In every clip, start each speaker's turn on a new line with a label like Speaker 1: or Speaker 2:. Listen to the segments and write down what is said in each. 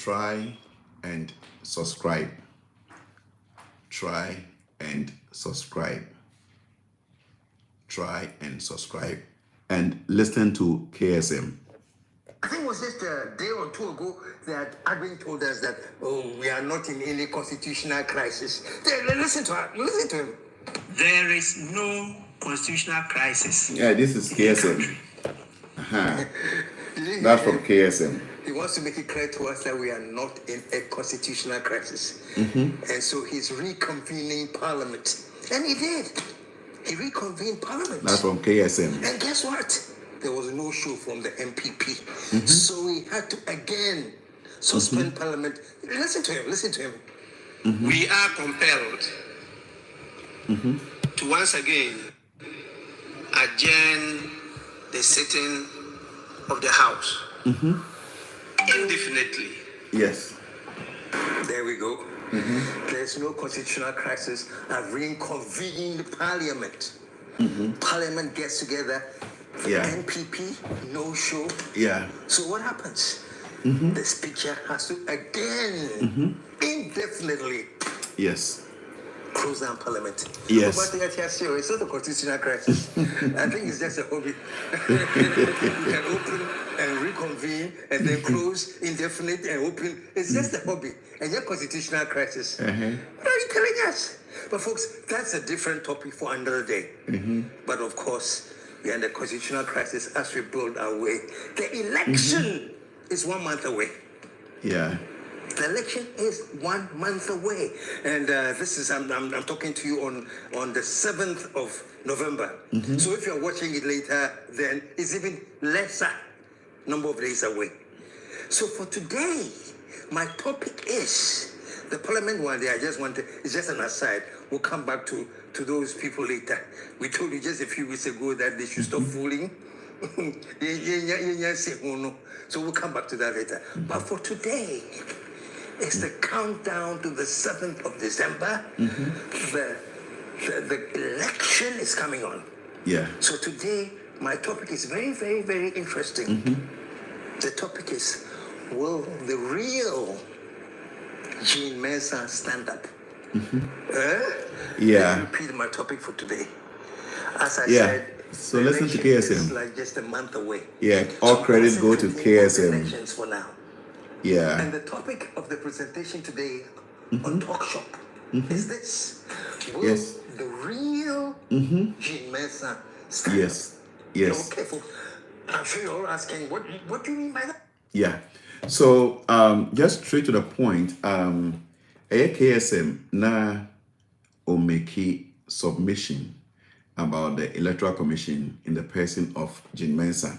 Speaker 1: try and subscribe. Try and subscribe. Try and subscribe. And listen to KSM.
Speaker 2: I think it was just a day or two ago that Adwin told us that, oh, we are not in any constitutional crisis. Listen to her. Listen to him. There is no constitutional crisis.
Speaker 1: Yeah, this is KSM. That's from KSM.
Speaker 2: He wants to make it clear to us that we are not in a constitutional crisis. And so he's reconvening Parliament. And he did. He reconvened Parliament.
Speaker 1: That's from KSM.
Speaker 2: And guess what? There was no show from the MPP. So we had to again suspend Parliament. Listen to him. Listen to him. We are compelled to once again adjourn the sitting of the House indefinitely.
Speaker 1: Yes.
Speaker 2: There we go. There's no constitutional crisis. I've reconvened Parliament. Parliament gets together.
Speaker 1: Yeah.
Speaker 2: NPP, no show.
Speaker 1: Yeah.
Speaker 2: So what happens? The speaker has to again indefinitely close down Parliament.
Speaker 1: Yes.
Speaker 2: But it's not a constitutional crisis. I think it's just a hobby. You can open and reconvene and then close indefinite and open. It's just a hobby. And your constitutional crisis. What are you telling us? But folks, that's a different topic for another day. But of course, we are in the constitutional crisis as we build our way. The election is 1 month away.
Speaker 1: Yeah.
Speaker 2: The election is 1 month away. And this is, I'm talking to you on the 7th of November. So if you're watching it later, then it's even lesser number of days away. So for today, my topic is the Parliament one day. It's just an aside. We'll come back to those people later. We told you just a few weeks ago that they should stop fooling. So we'll come back to that later. But for today, it's the countdown to the 7th of December. The election is coming on.
Speaker 1: Yeah.
Speaker 2: So today, my topic is very, very, very interesting. The topic is, will the real Jean Mensah stand up?
Speaker 1: Yeah.
Speaker 2: Let me repeat my topic for today. As I said,
Speaker 1: so listen to KSM.
Speaker 2: It's like just a month away.
Speaker 1: Yeah, all credits go to KSM.
Speaker 2: Elections for now.
Speaker 1: Yeah.
Speaker 2: And the topic of the presentation today on Talk Shop is this. Will the real Jean Mensah stand up?
Speaker 1: Yes.
Speaker 2: Okay, folks. I'm sure you're all asking, what do you mean by that?
Speaker 1: Yeah. So just straight to the point, KSM na omeki submission about the Electoral Commission in the person of Jean Mensah.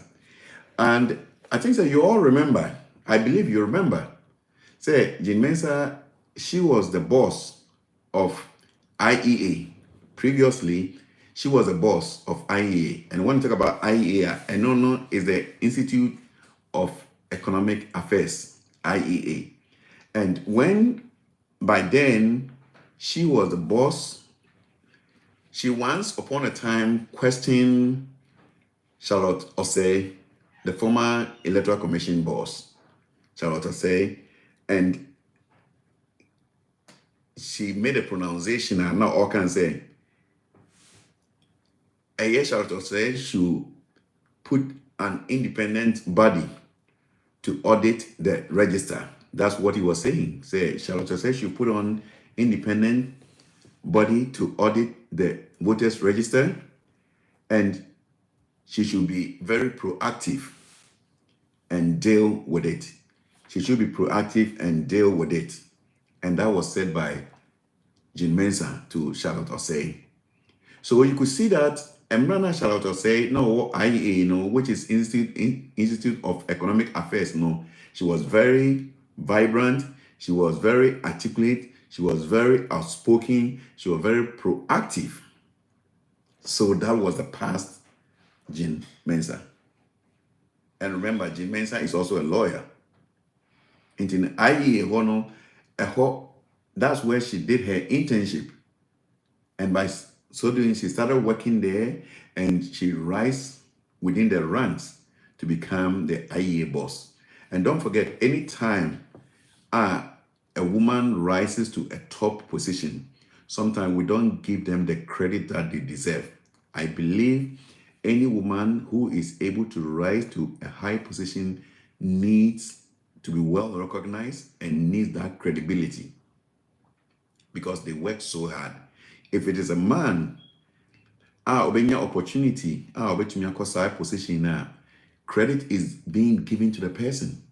Speaker 1: And I think that you all remember, I believe you remember, say Jean Mensah, she was the boss of IEA. Previously, she was the boss of IEA. And when we talk about IEA, I know is the Institute of Economic Affairs, IEA. And when, by then, she was the boss, she once upon a time questioned Charlotte Osei, the former Electoral Commission boss, Charlotte Osei, and she made a pronunciation, and now all can say, Charlotte Osei should put an independent body to audit the register. That's what he was saying. Say Charlotte Osei should put on independent body to audit the voters register, and she should be very proactive and deal with it. She should be proactive and deal with it. And that was said by Jean Mensah to Charlotte Osei. So you could see that Emrana Charlotte Osei, IEA, which is Institute of Economic Affairs, she was very vibrant, she was very articulate, she was very outspoken, she was very proactive. So that was the past Jean Mensah. And remember, Jean Mensah is also a lawyer. And in IEA, that's where she did her internship. And by so doing, she started working there, and she rise within the ranks to become the IEA boss. And don't forget, anytime a woman rises to a top position, sometimes we don't give them the credit that they deserve. I believe any woman who is able to rise to a high position needs to be well recognized and needs that credibility because they work so hard. If it is a man, obenya opportunity, obetumi akosa position now, credit is being given to the person.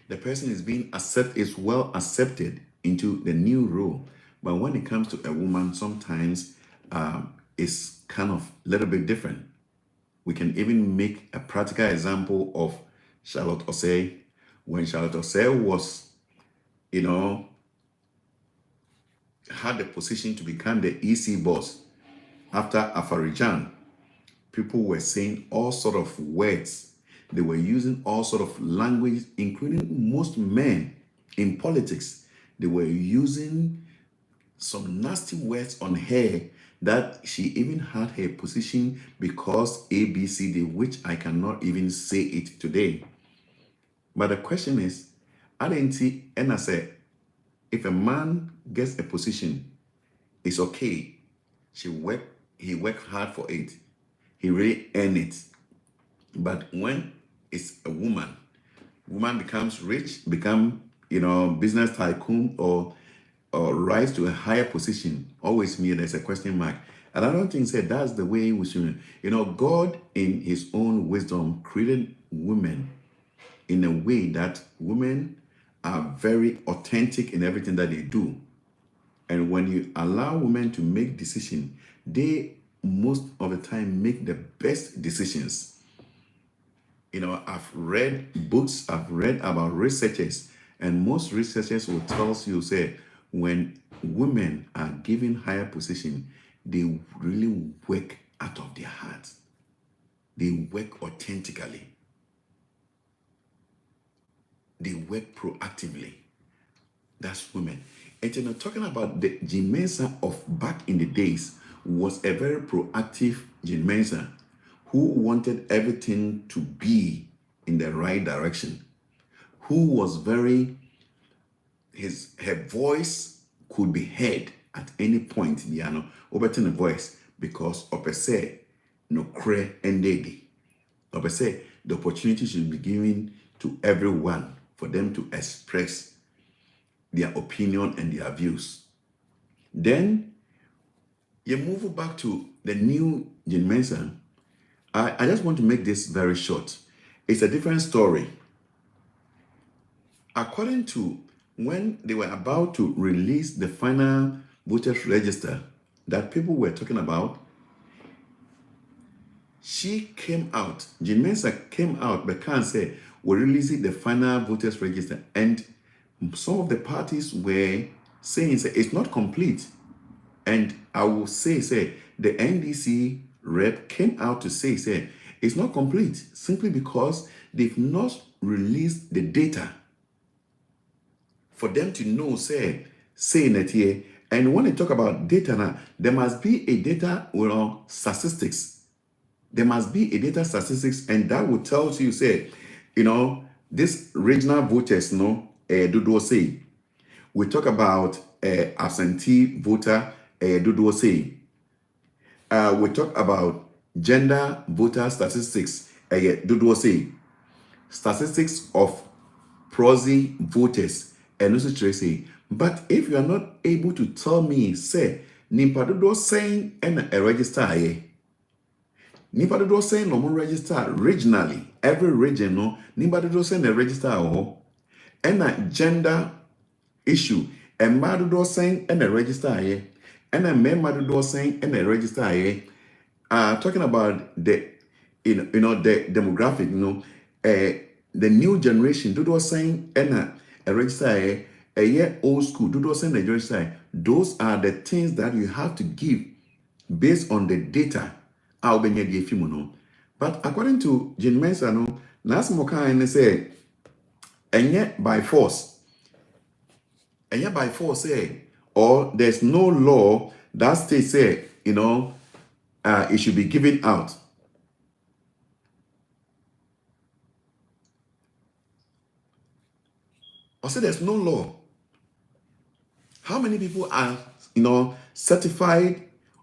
Speaker 1: The person is well accepted into the new role. But when it comes to a woman, sometimes it's kind of a little bit different. We can even make a practical example of Charlotte Osei. When Charlotte Osei was, had the position to become the EC boss after Afarijan, people were saying all sort of words. They were using all sort of language, including most men in politics. They were using some nasty words on her that she even had her position because ABCD, which I cannot even say it today. But the question is, I didn't see, and I said, if a man gets a position, it's okay. He worked hard for it. He really earned it. But when it's a woman becomes rich, become business tycoon or rise to a higher position, always me there's a question mark. And I don't think that's the way we should. God in his own wisdom created women in a way that women are very authentic in everything that they do. And when you allow women to make decisions, they most of the time make the best decisions. I've read books, I've read about researchers, and most researchers will tell you, say, when women are given higher position, they really work out of their hearts. They work authentically. They work proactively. That's women. And talking about the Jean Mensah of back in the days was a very proactive Jean Mensah who wanted everything to be in the right direction, who was her voice could be heard at any point, overturn the voice because opese no cre endedi. Opese the opportunity should be given to everyone for them to express their opinion and their views. Then you move back to the new Jean Mensah. I just want to make this very short. It's a different story. According to when they were about to release the final voters register that people were talking about, she came out, Jean Mensah came out, but can't say, we're releasing the final voters register. And some of the parties were saying, say, it's not complete. And I will say, the NDC rep came out to say, it's not complete simply because they've not released the data for them to know, saying it here. And when they talk about data now, there must be a data statistics. There must be a data statistics, and that will tell you, this regional voters, do say. We talk about absentee voter, do say. We talk about gender voter statistics, do say. Statistics of proxy voters, and also say. But if you are not able to tell me, say, nimpa do saying and a register here. Nimpa do saying no more register regionally. Every region, nimpa do saying a register and a gender issue. And madu saying and a register here. And a man madu saying and a register here. Talking about the the demographic, the new generation, do saying and a register a year old school, do saying a register. Those are the things that you have to give based on the data. But according to Jean Mensah, last moka and say, and yet by force, or there's no law that states it should be given out. I said there's no law. How many people are, certified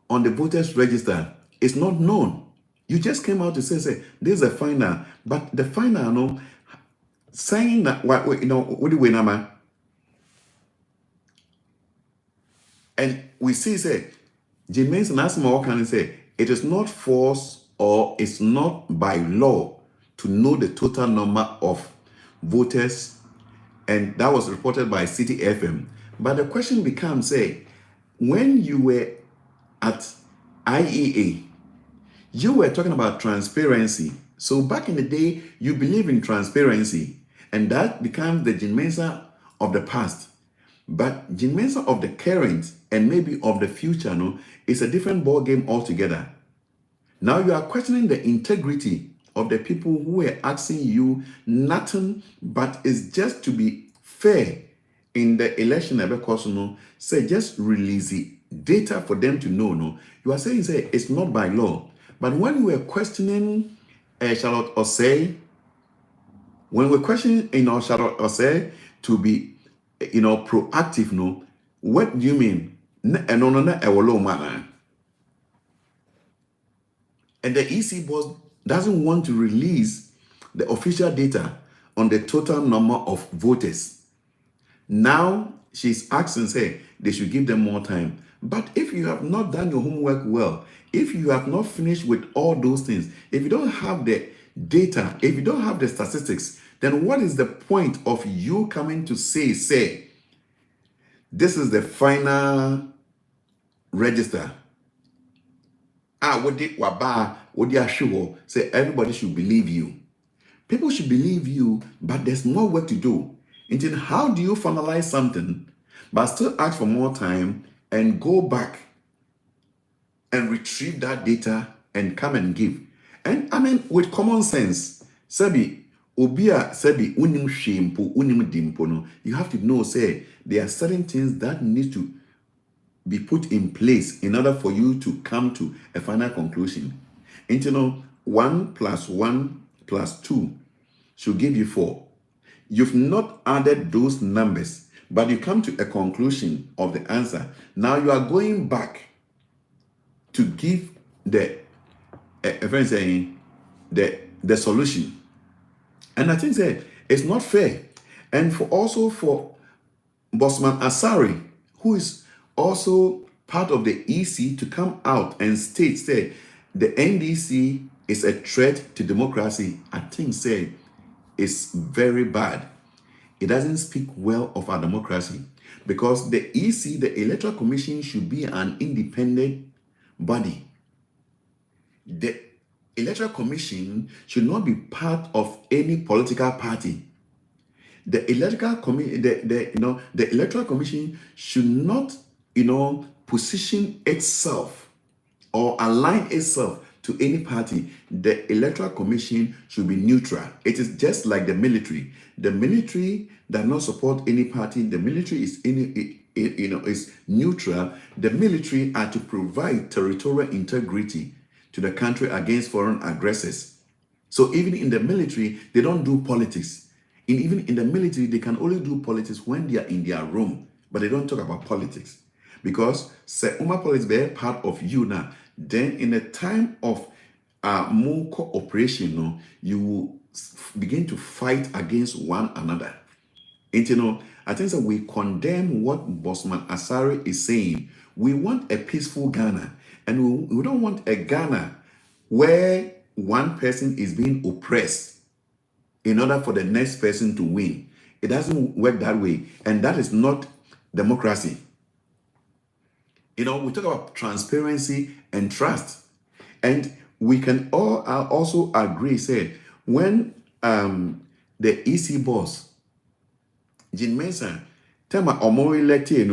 Speaker 1: on the voters register? It's not known. You just came out to say this is a final, but the final, saying that what do we know? And we see say, James and Asma can say it is not forced or it's not by law to know the total number of voters, and that was reported by City FM. But the question becomes, say, when you were at IEA, you were talking about transparency. So back in the day, you believe in transparency, and that becomes the MENSAH of the past. But MENSAH of the current and maybe of the future, is a different ball game altogether. Now you are questioning the integrity of the people who are asking you nothing but is just to be fair in the election. Say just release the data for them to know. No, you are saying say it's not by law. But when we are questioning Charlotte Osei, when we're questioning Charlotte Osei to be proactive, no, what do you mean? And the EC boss doesn't want to release the official data on the total number of voters. Now she's asking, say, they should give them more time. But if you have not done your homework well, if you have not finished with all those things, if you don't have the data, if you don't have the statistics, then what is the point of you coming to say, this is the final register? What did Waba, say everybody should believe you. People should believe you, but there's more work to do. Until how do you finalize something, but still ask for more time and go back and retrieve that data and come and give? And I mean, with common sense, Sebi, Obia, Sebi, unim shempo, unim dimpo, no, you have to know, say, there are certain things that need to be put in place in order for you to come to a final conclusion. And 1 + 1 + 2 should give you 4. You've not added those numbers, but you come to a conclusion of the answer. Now you are going back to give the friend saying the solution. And I think that it's not fair. And for Bossman Asare, who is also part of the EC, to come out and state, say, the NDC is a threat to democracy, I think, say, is very bad. It doesn't speak well of our democracy, because the EC, the Electoral Commission, should be an independent body. The Electoral Commission should not be part of any political party. The Electoral Commission should not, position itself or align itself to any party. The Electoral Commission should be neutral. It is just like the military. The military does not support any party. The military is is neutral. The military are to provide territorial integrity to the country against foreign aggressors. So even in the military, they don't do politics. And even in the military, they can only do politics when they are in their room, but they don't talk about politics. Because say politics be part of you now. Then in the time of more cooperation, you will begin to fight against one another. And I think that we condemn what Bossman Asare is saying. We want a peaceful Ghana, and we don't want a Ghana where one person is being oppressed in order for the next person to win. It doesn't work that way, and that is not democracy. We talk about transparency and trust, and we can all also agree, say, when the EC boss, Jin MENSAH, tell my omo elected,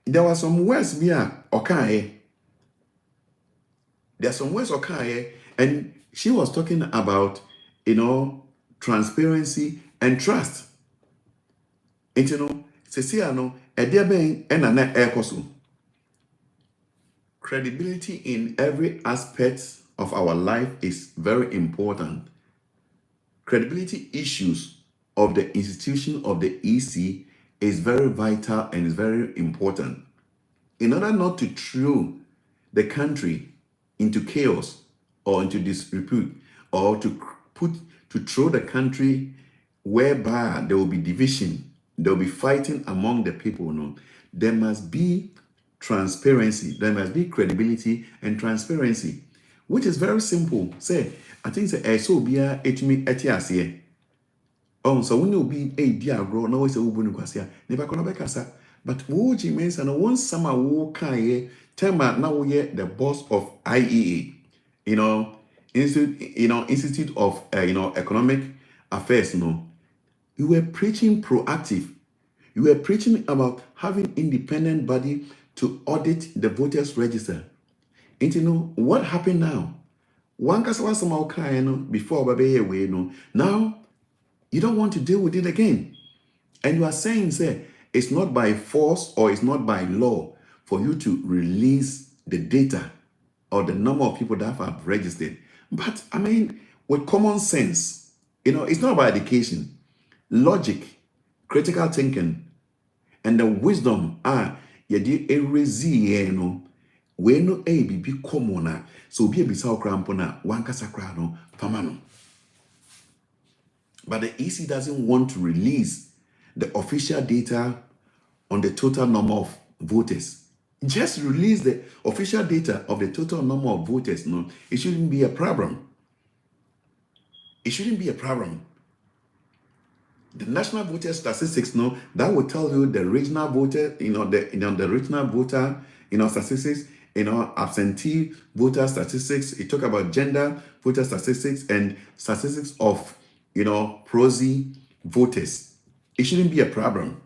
Speaker 1: there were some words here, okay. There are some words okay, and she was talking about, transparency and trust. And credibility in every aspect of our life is very important. Credibility issues of the institution of the EC is very vital and is very important. In order not to throw the country into chaos or into disrepute, or to throw the country whereby there will be division, there will be fighting among the people, no, there must be transparency, there must be credibility and transparency, which is very simple. Say, I think say so be a etimi etiasie. Oh, so when you be a diagro, no way say ubunu kwasia, never kono bekasa. But wo means and one summer wo kan tema now we the boss of IEA, Institute of Economic Affairs, you were preaching proactive. You were preaching about having independent body to audit the voters register. And what happened now? One kasawa somehow before baby way now you don't want to deal with it again. And you are saying, say, it's not by force or it's not by law for you to release the data or the number of people that have registered. But I mean, with common sense, it's not about education, logic, critical thinking, and the wisdom yedi erezi we no be common so be a bisao crampona one kasakra no famano. But the EC doesn't want to release the official data on the total number of voters. Just release the official data of the total number of voters. No, it shouldn't be a problem. It shouldn't be a problem. The national voter statistics, that will tell you the regional voter, the regional voter, statistics, absentee voter statistics. It talk about gender voter statistics and statistics of, prosy voters. It shouldn't be a problem.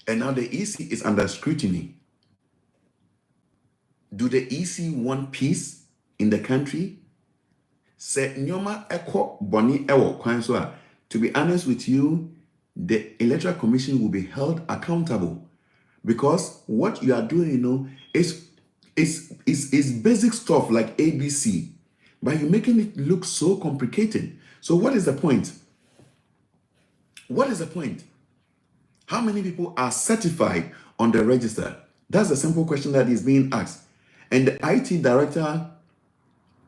Speaker 1: And now the EC is under scrutiny. Do the EC want peace in the country? Say nyoma eko boni ewo kwan so a, to be honest with you, the Electoral Commission will be held accountable, because what you are doing, is basic stuff like ABC, but you're making it look so complicated. So what is the point? What is the point? How many people are certified on the register? That's a simple question that is being asked. And the IT director,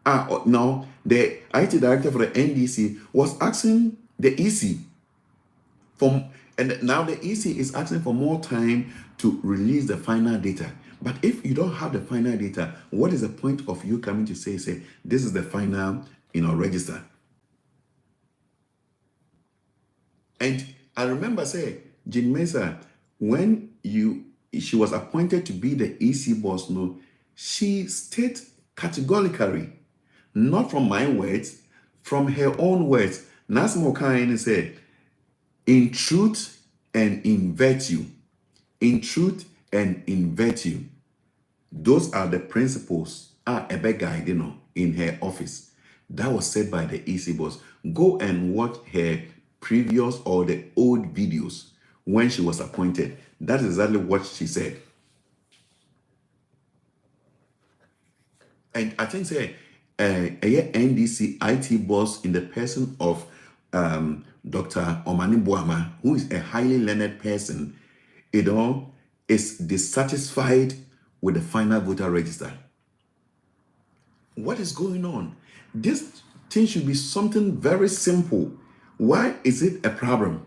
Speaker 1: the IT director for the NDC was asking the EC and now the EC is asking for more time to release the final data. But if you don't have the final data, what is the point of you coming to say, this is the final, register? And I remember, Jean Mensah, when she was appointed to be the EC boss, she stated categorically, not from my words, from her own words, Nasmo Kain said, in truth and in virtue, in truth and in virtue, those are the principles Ebe guide, in her office. That was said by the EC boss. Go and watch her previous or the old videos when she was appointed. That is exactly what she said. And I think a NDC IT boss in the person of Dr. Omani Boama, who is a highly learned person, is dissatisfied with the final voter register. What is going on? This thing should be something very simple. Why is it a problem?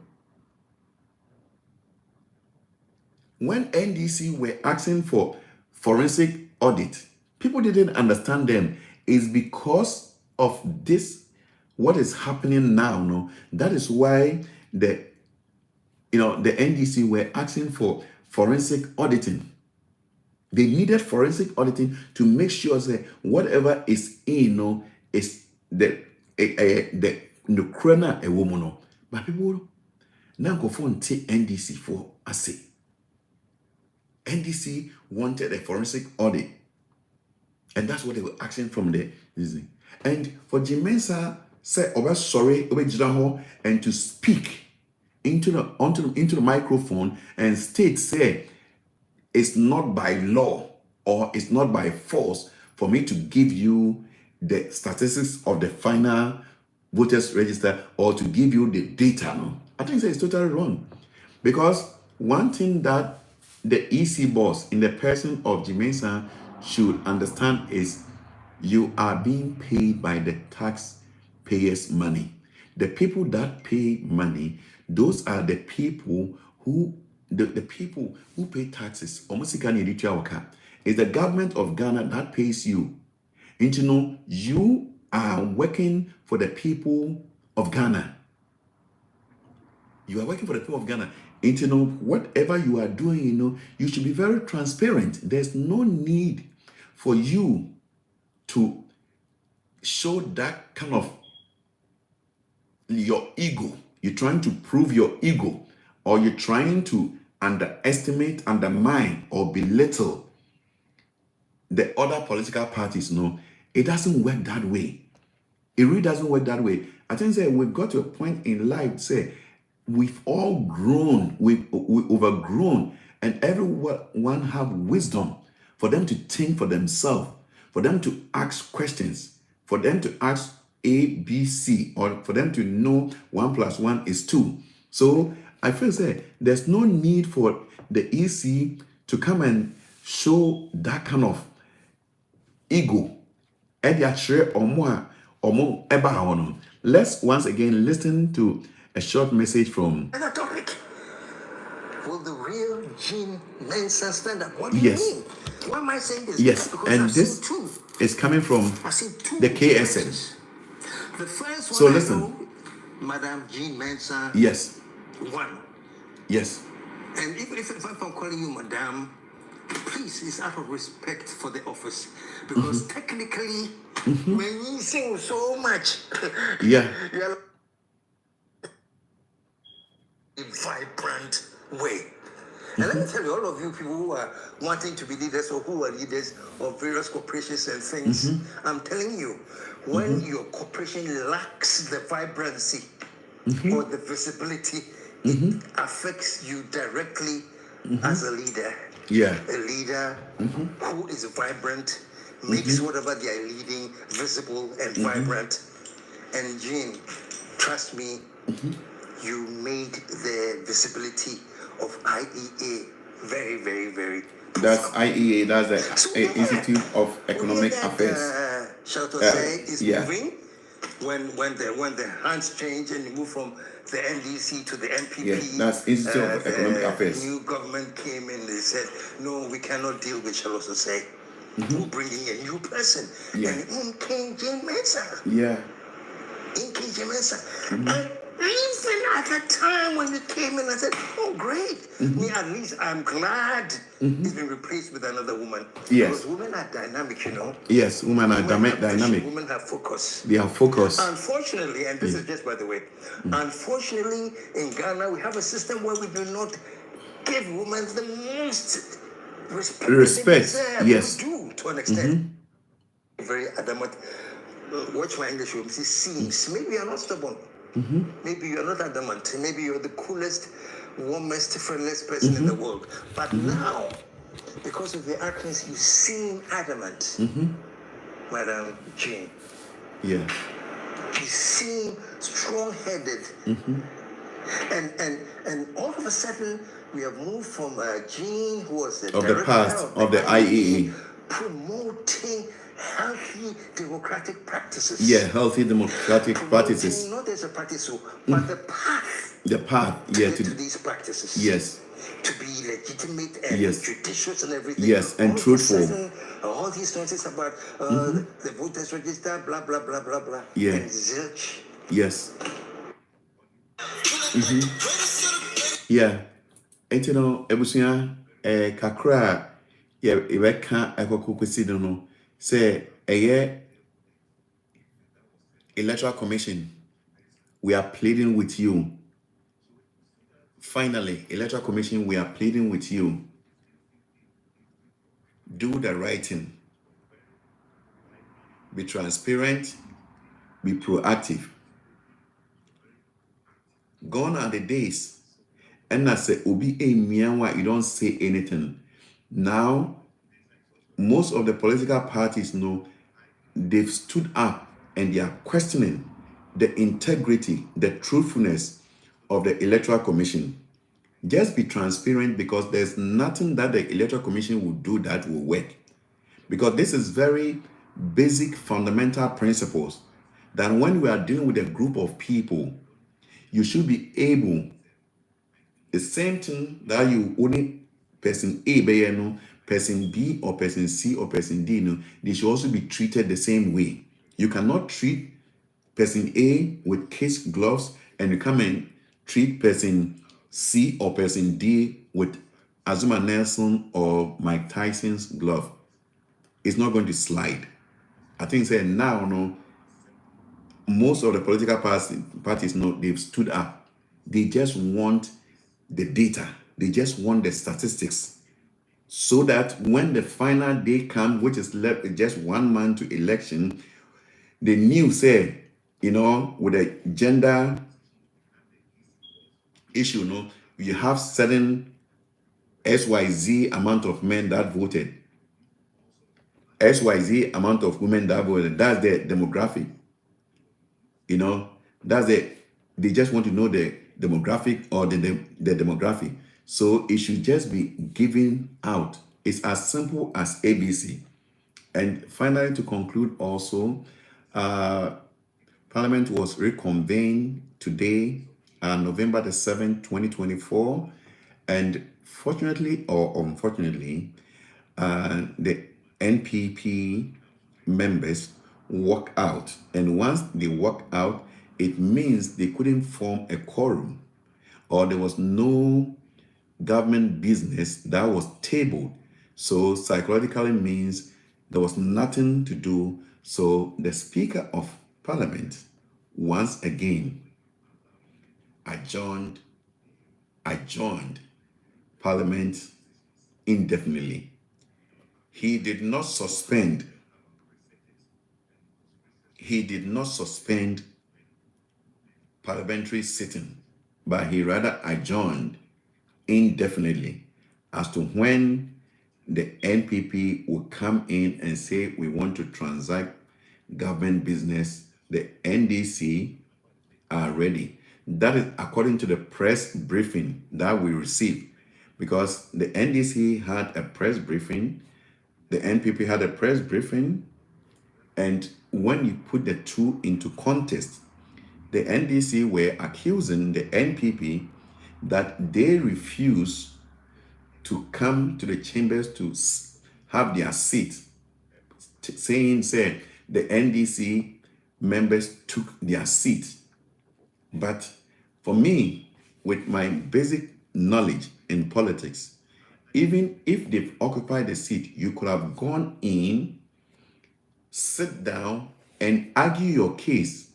Speaker 1: When NDC were asking for forensic audit, people didn't understand them. It's because of this, what is happening now. That is why the NDC were asking for forensic auditing. They needed forensic auditing to make sure that whatever is in, is the krona a woman. But people now go for NDC for assay. NDC wanted a forensic audit, and that's what they were asking from the using. And for Jean Mensah say sorry and to speak into the microphone and state it's not by law or it's not by force for me to give you the statistics of the final voters register or to give you the data. No, I think it's totally wrong. Because one thing that the EC boss in the person of MENSAH should understand is you are being paid by the taxpayers' money. The people that pay money, those are the people who the people who pay taxes. It's the government of Ghana that pays you. And you know, you are working for the people of Ghana. You are working for the people of Ghana. And you know, whatever you are doing, you know, you should be very transparent. There's no need for you to show that kind of your ego. You're trying to prove your ego, or you're trying to underestimate, undermine, or belittle the other political parties. No, it doesn't work that way. It really doesn't work that way. I think say we've got to a point in life, say, we've all grown, we've overgrown, and everyone have wisdom for them to think for themselves, for them to ask questions, for them to ask A, B, C, or for them to know 1 + 1 is 2. So I feel say there's no need for the EC to come and show that kind of ego. Let's once again listen to a short message from.
Speaker 2: Another topic. Will the real Gene Mensah stand up? What do
Speaker 1: Yes.
Speaker 2: you mean? Why am I saying this?
Speaker 1: Yes,
Speaker 2: Because
Speaker 1: and
Speaker 2: I've
Speaker 1: this
Speaker 2: seen two.
Speaker 1: is coming from
Speaker 2: I've seen two
Speaker 1: the KSN.
Speaker 2: cases. The first one,
Speaker 1: So
Speaker 2: I
Speaker 1: listen.
Speaker 2: know, Madam Gene Mensah
Speaker 1: Yes,
Speaker 2: won.
Speaker 1: yes,
Speaker 2: And if I'm calling you Madam, please, it's out of respect for the office. Because technically, when you sing so much,
Speaker 1: yeah,
Speaker 2: you're a vibrant way. And let me tell you, all of you people who are wanting to be leaders or who are leaders of various corporations and things, I'm telling you, when your corporation lacks the vibrancy or the visibility, it affects you directly as a leader.
Speaker 1: yeah,
Speaker 2: A leader who is vibrant, makes whatever they are leading visible and vibrant. And Jean, trust me, you made the visibility of IEA very, very, very.
Speaker 1: that's IEA, that's the
Speaker 2: So, yeah.
Speaker 1: Institute of Economic
Speaker 2: that,
Speaker 1: Affairs.
Speaker 2: shall I say, is
Speaker 1: yeah.
Speaker 2: moving when the hands change and you move from the NDC to the MPP.
Speaker 1: Yeah, that's Institute of Economic Affairs.
Speaker 2: New government came in. They said, no, we cannot deal with, shall also say, we're bringing a new person.
Speaker 1: Yeah.
Speaker 2: And in came Jane Mensah.
Speaker 1: Yeah,
Speaker 2: In came Jane Mensah. And even at the time when you came in, I said, oh, great. Me, at least I'm glad he's been replaced with another woman.
Speaker 1: Yes.
Speaker 2: Because women are dynamic, you know.
Speaker 1: yes, women are
Speaker 2: Women have vision,
Speaker 1: dynamic.
Speaker 2: Women have focus.
Speaker 1: They are focused.
Speaker 2: Unfortunately, and this is just by the way, unfortunately, in Ghana, we have a system where we do not give women the most respect.
Speaker 1: Respect,
Speaker 2: they deserve.
Speaker 1: yes.
Speaker 2: We do, to an extent. Very adamant. Watch my English, you see, seems. Maybe you're not stubborn. Maybe you're not adamant. Maybe you're the coolest, warmest, friendliest person in the world. But now, because of the actions, you seem adamant, Madam Jean.
Speaker 1: Yeah,
Speaker 2: You seem strong-headed. And all of a sudden, we have moved from Jean, who was the
Speaker 1: of the
Speaker 2: director
Speaker 1: past of the IEA.
Speaker 2: promoting healthy democratic practices.
Speaker 1: Yeah, healthy democratic practices.
Speaker 2: Not as a practice, but the path
Speaker 1: The path,
Speaker 2: to
Speaker 1: yeah,
Speaker 2: get to
Speaker 1: to
Speaker 2: these practices.
Speaker 1: yes,
Speaker 2: To be legitimate and
Speaker 1: Yes.
Speaker 2: judicious and everything.
Speaker 1: Yes, and
Speaker 2: All of a
Speaker 1: truthful.
Speaker 2: sudden, all these nonsense about the voters register, blah, blah, blah, blah, blah.
Speaker 1: Yeah.
Speaker 2: And zilch.
Speaker 1: yes. Yeah, and you know, ebusua kakra ye ebeka ekokokwesi no say electoral commission, we are pleading with you. Finally, electoral commission, we are pleading with you. Do the right thing. Be transparent, be proactive. Gone are the days. And I say, Obi you don't say anything. Now, most of the political parties know they've stood up and they are questioning the integrity, the truthfulness of the Electoral Commission. Just be transparent, because there's nothing that the Electoral Commission will do that will work. Because this is very basic, fundamental principles that when we are dealing with a group of people, you should be able, the same thing that you only person A, person B or person C or person D, they should also be treated the same way. You cannot treat person A with kid gloves and you come and treat person C or person D with Azuma Nelson or Mike Tyson's glove. It's not going to slide. I think say now, most of the political parties, they've stood up. They just want the data. They just want the statistics, so that when the final day comes, which is left just 1 month to election, the news say, with a gender issue, you have certain XYZ amount of men that voted, XYZ amount of women that voted. That's the demographic. That's it. They just want to know the demographic or the demographic. So it should just be given out. It's as simple as ABC. And finally, to conclude also, Parliament was reconvened today, November the 7th, 2024. And fortunately or unfortunately, the NPP members walk out. And once they walk out, it means they couldn't form a quorum, or there was no government business that was tabled. So psychologically means there was nothing to do. So the Speaker of Parliament once again adjourned Parliament indefinitely. He did not suspend parliamentary sitting, but he rather adjourned indefinitely as to when the NPP will come in and say we want to transact government business. The NDC are ready. That is according to the press briefing that we received, because the NDC had a press briefing, the NPP had a press briefing, and when you put the two into context, the NDC were accusing the NPP that they refuse to come to the chambers to have their seat, saying the NDC members took their seat. But for me, with my basic knowledge in politics, even if they've occupied the seat, you could have gone in, sit down, and argue your case,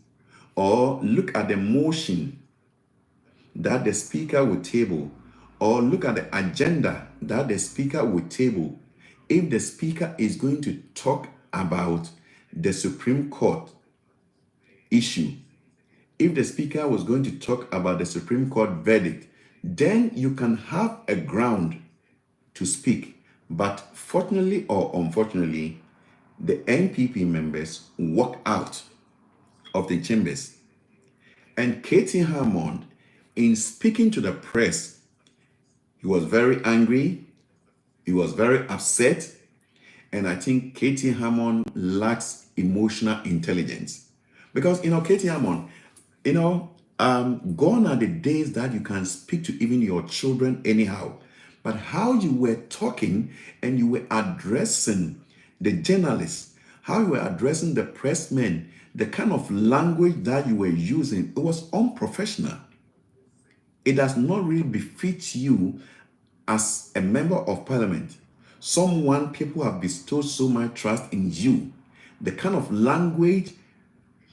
Speaker 1: or look at the motion that the Speaker would table, or look at the agenda that the Speaker would table. If the Speaker is going to talk about the Supreme Court issue, if the Speaker was going to talk about the Supreme Court verdict, then you can have a ground to speak. But fortunately or unfortunately, the NPP members walk out of the chambers. And Katie Hammond, in speaking to the press, he was very angry, he was very upset, and I think Katie Hammond lacks emotional intelligence. Because, Katie Hammond, gone are the days that you can speak to even your children anyhow. But how you were talking and you were addressing the journalists, how you were addressing the pressmen, the kind of language that you were using, it was unprofessional. It does not really befit you as a member of Parliament. Someone people have bestowed so much trust in you. The kind of language,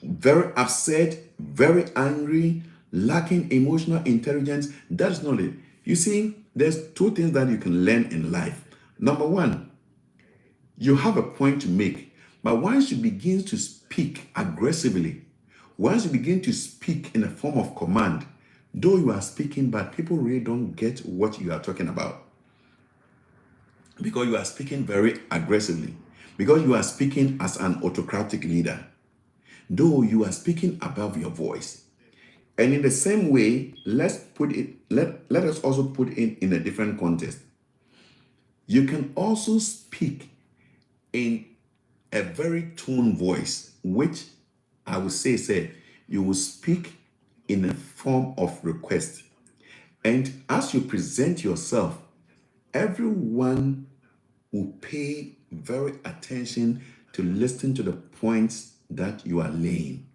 Speaker 1: very upset, very angry, lacking emotional intelligence, that's not it. You see, there's two things that you can learn in life. Number one, you have a point to make, but once you begin to speak aggressively, once you begin to speak in a form of command, though you are speaking, but people really don't get what you are talking about, because you are speaking very aggressively, because you are speaking as an autocratic leader. though you are speaking above your voice. And in the same way, let us also put it in a different context. You can also speak in a very tone voice, which I would say you will speak in a form of request. And as you present yourself, everyone will pay very attention to listen to the points that you are laying.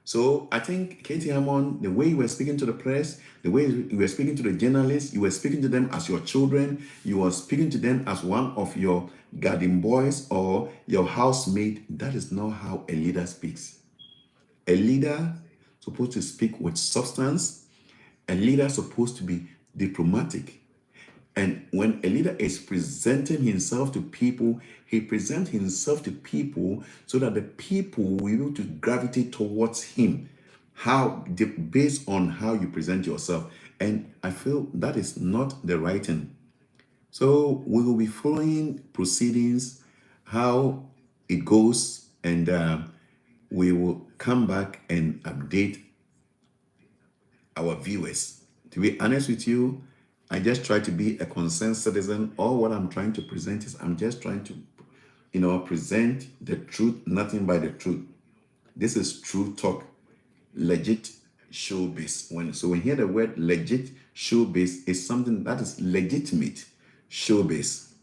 Speaker 1: So I think Katie Hammond, the way you were speaking to the press, the way you were speaking to the journalists, you were speaking to them as your children, you were speaking to them as one of your garden boys or your housemate. That is not how a leader speaks. A leader is supposed to speak with substance. A leader is supposed to be diplomatic. And when a leader is presenting himself to people, he presents himself to people so that the people will be able to gravitate towards him. Based on how you present yourself. And I feel that is not the right thing. So we will be following proceedings, how it goes, and we will come back and update our viewers. To be honest with you, I just try to be a concerned citizen. All what I'm trying to present is I'm just trying to, present the truth, nothing but the truth. This is true talk, legit showbiz. When you hear the word legit showbiz, it's something that is legitimate showbiz.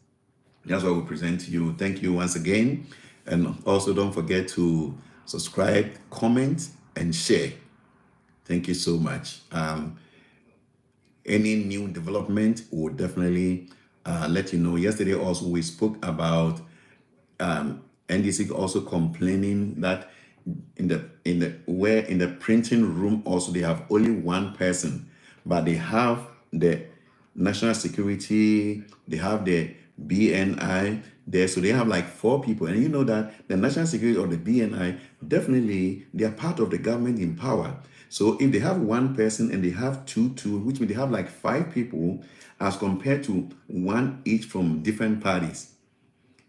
Speaker 1: That's what we present to you. Thank you once again. And also don't forget to subscribe, comment, and share. Thank you so much. Any new development will definitely let you know. Yesterday also we spoke about NDC also complaining that in the printing room also they have only one person, but they have the national security, they have the BNI there, so they have like 4 people. And you know that the national security or the BNI, definitely they are part of the government in power. So if they have one person and they have two, which means they have like 5 people as compared to 1 each from different parties.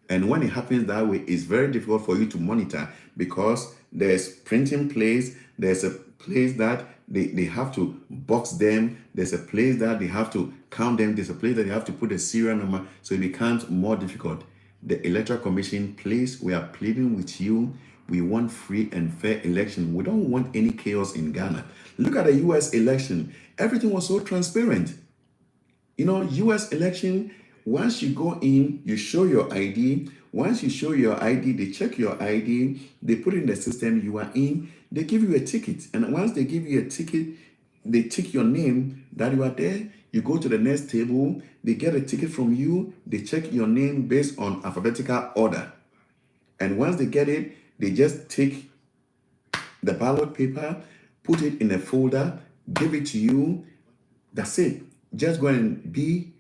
Speaker 1: And when it happens that way, it's very difficult for you to monitor because there's printing place, there's a place that they have to box them, there's a place that they have to count them, there's a place that they have to put a serial number, so it becomes more difficult. The Electoral Commission, please, we are pleading with you. We want free and fair election. We don't want any chaos in Ghana. Look at the US election. Everything was so transparent. US election, once you go in, you show your ID. Once you show your ID, they check your ID, they put it in the system, you are in, they give you a ticket. And once they give you a ticket, they tick your name that you are there. You go to the next table, they get a ticket from you, they check your name based on alphabetical order. And once they get it, they just take the ballot paper, put it in a folder, give it to you. That's it. Just go and be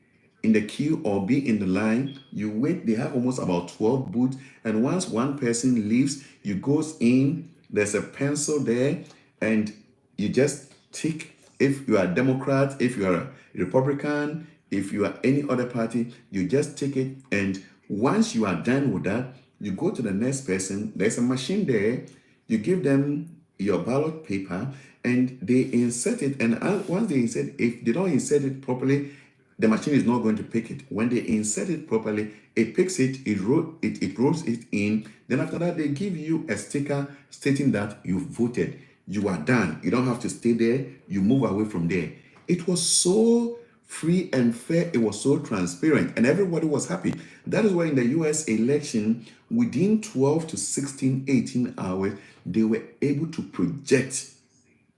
Speaker 1: in the queue or be in the line. You wait. They have almost about 12 booths. And once one person leaves, you goes in. There's a pencil there, and you just tick. If you are a Democrat, if you are a Republican, if you are any other party, you just tick it. And once you are done with that, you go to the next person. There's a machine there. You give them your ballot paper, and they insert it. And once they insert, if they don't insert it properly, the machine is not going to pick it. When they insert it properly, it picks it, it rolls it in. Then after that, they give you a sticker stating that you voted. You are done. You don't have to stay there. You move away from there. It was so free and fair. It was so transparent, and everybody was happy. That is why in the US election, within 12 to 16, 18 hours, they were able to project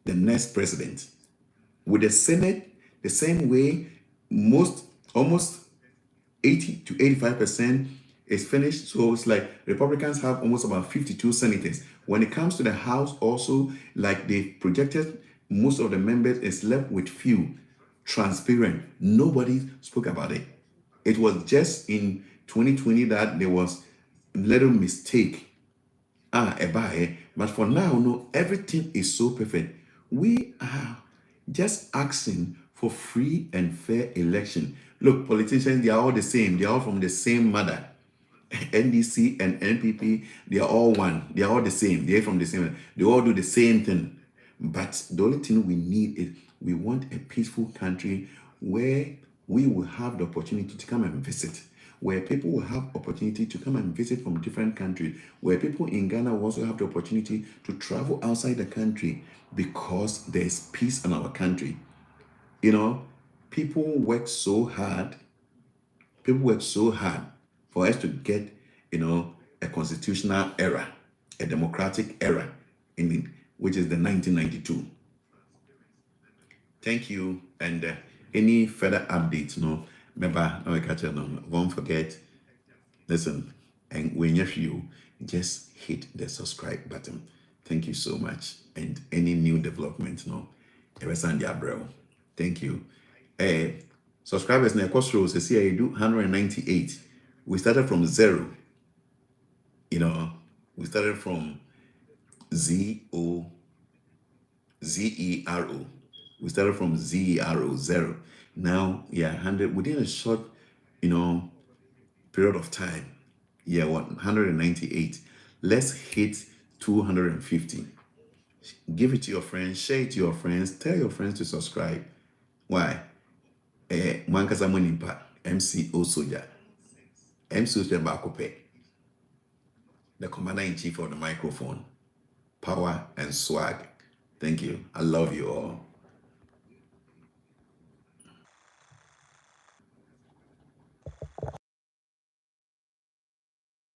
Speaker 1: the next president. With the Senate, the same way, almost 80 to 85% is finished. So it's like Republicans have almost about 52 senators. When it comes to the House, also, like they projected, most of the members is left with few. Transparent. Nobody spoke about it. It was just in 2020 that there was a little mistake. But for now, no, everything is so perfect. We are just asking for free and fair election. Look, politicians, they are all the same. They are all from the same mother. NDC and NPP, they are all one. They are all the same. They are from the same. They all do the same thing. But the only thing we need is we want a peaceful country where we will have the opportunity to come and visit, where people will have opportunity to come and visit from different countries, where people in Ghana will also have the opportunity to travel outside the country because there's peace in our country. You know, people work so hard People worked so hard for us to get, a constitutional era, a democratic era, which is the 1992. Thank you. And any further updates, remember, no, don't forget, listen, and when you just hit the subscribe button. Thank you so much. And any new development, thank you. Subscribers in the cost rows, see I do 198. We started from zero. We started from ZERO. We started from zero. Now, 100 within a short, period of time. 198. Let's hit 250. Give it to your friends, share it to your friends, tell your friends to subscribe. Why? Mwankasa Monimpa, MCO Soja. MCO Soja Bakope. The commander-in-chief of the microphone. Power and swag. Thank you. I love you all.